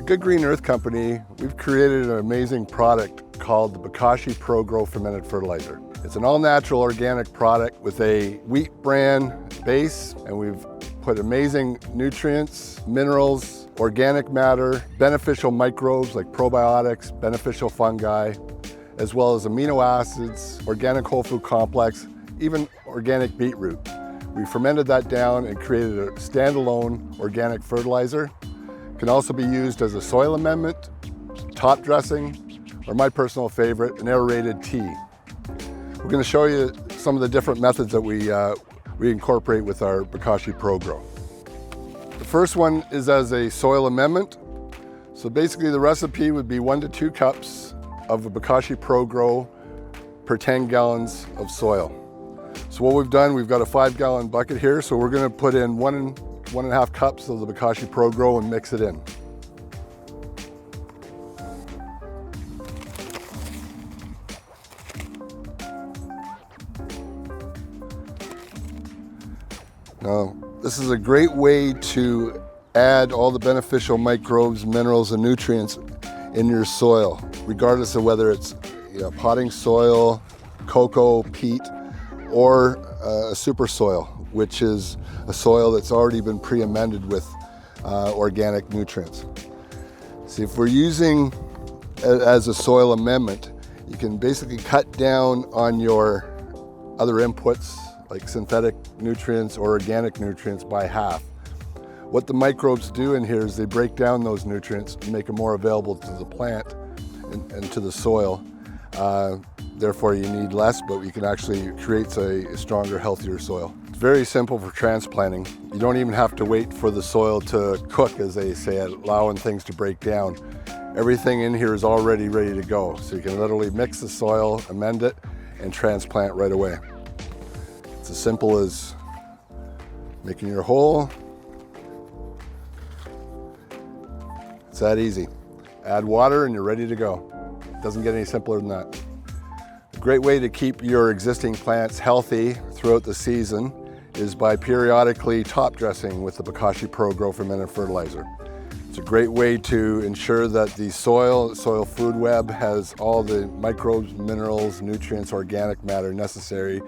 Good Green Earth Company, we've created an amazing product called the Bokashi Pro-Gro fermented fertilizer. It's an all-natural organic product with a wheat bran base, and we've put amazing nutrients, minerals, organic matter, beneficial microbes like probiotics, beneficial fungi, as well as amino acids, organic whole food complex, even organic beetroot. We fermented that down and created a standalone organic fertilizer. It can also be used as a soil amendment, top dressing, or my personal favorite, an aerated tea. We're going to show you some of the different methods that we incorporate with our Bokashi Pro-Gro. The first one is as a soil amendment. So basically the recipe would be 1 to 2 cups of a Bokashi Pro-Gro per 10 gallons of soil. So what we've done, we've got a 5-gallon bucket here, so we're going to put in 1.5 cups of the Bokashi Pro-Gro and mix it in. Now, this is a great way to add all the beneficial microbes, minerals, and nutrients in your soil, regardless of whether it's potting soil, cocoa, peat, or a super soil, which is a soil that's already been pre-amended with organic nutrients. See, if we're using it as a soil amendment, you can basically cut down on your other inputs like synthetic nutrients or organic nutrients by half. What the microbes do in here is they break down those nutrients and make them more available to the plant and to the soil. Therefore you need less, but you can actually create a stronger, healthier soil. It's very simple for transplanting. You don't even have to wait for the soil to cook, as they say, allowing things to break down. Everything in here is already ready to go. So you can literally mix the soil, amend it, and transplant right away. It's as simple as making your hole. It's that easy. Add water and you're ready to go. It doesn't get any simpler than that. A great way to keep your existing plants healthy throughout the season is by periodically top dressing with the Bokashi Pro-Gro fermented fertilizer. It's a great way to ensure that the soil food web has all the microbes, minerals, nutrients, organic matter necessary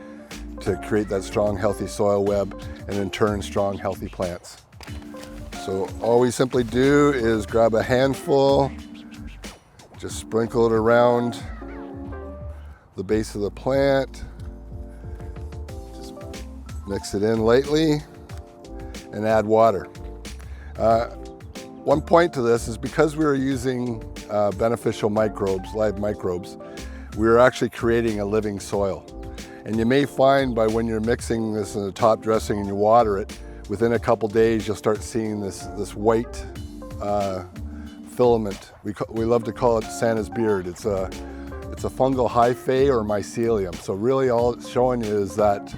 to create that strong, healthy soil web, and in turn, strong, healthy plants. So all we simply do is grab a handful, just sprinkle it around the base of the plant, just mix it in lightly, and add water. One point to this is because we are using beneficial microbes, live microbes, we are actually creating a living soil. And you may find by when you're mixing this in the top dressing and you water it, within a couple days you'll start seeing this white filament. We love to call it Santa's beard. It's a fungal hyphae or mycelium. So really all it's showing you is that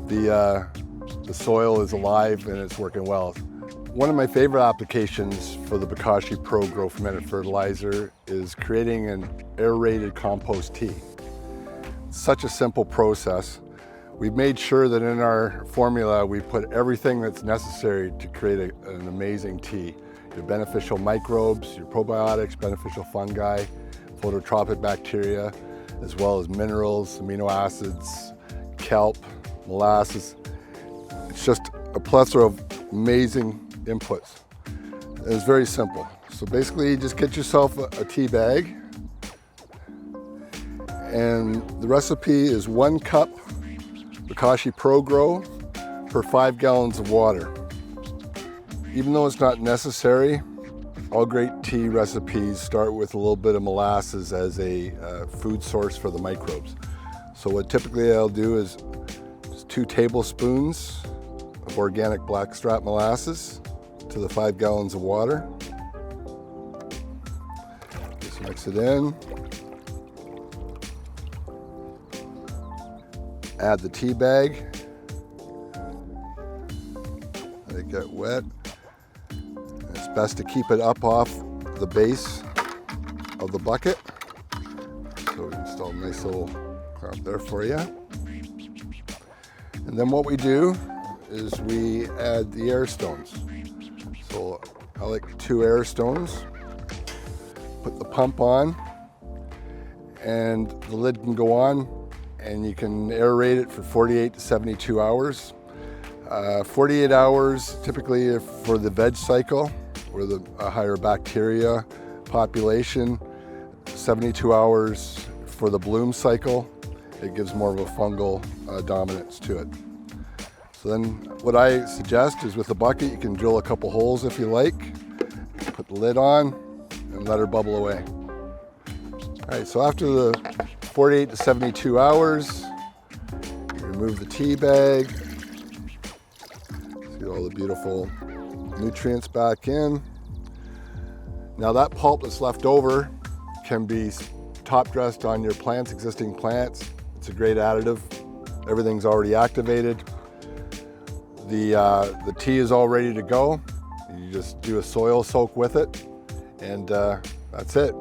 the soil is alive and it's working well. One of my favorite applications for the Bokashi Pro-Gro fermented fertilizer is creating an aerated compost tea. It's such a simple process. We've made sure that in our formula we put everything that's necessary to create an amazing tea. Your beneficial microbes, your probiotics, beneficial fungi, phototropic bacteria, as well as minerals, amino acids, kelp, molasses. It's just a plethora of amazing inputs. And it's very simple. So basically you just get yourself a tea bag, and the recipe is 1 cup Bokashi Pro-Gro per 5 gallons of water. Even though it's not necessary, all great tea recipes start with a little bit of molasses as a food source for the microbes. So what typically I'll do is just 2 tablespoons of organic blackstrap molasses to the 5 gallons of water. Just mix it in. Add the tea bag. Let it get wet. It's best to keep it up off the base of the bucket. So we install a nice little clamp there for you. And then what we do is we add the air stones. So I like 2 air stones. put the pump on, and the lid can go on, and you can aerate it for 48 to 72 hours. 48 hours typically for the veg cycle, or a higher bacteria population. 72 hours for the bloom cycle. It gives more of a fungal dominance to it. So then what I suggest is with the bucket, you can drill a couple holes if you like, put the lid on, and let her bubble away. All right, so after the 48 to 72 hours, remove the tea bag. See all the beautiful nutrients back in. Now that pulp that's left over can be top dressed on your plants, existing plants. It's a great additive. Everything's already activated. The tea is all ready to go. You just do a soil soak with it, and that's it.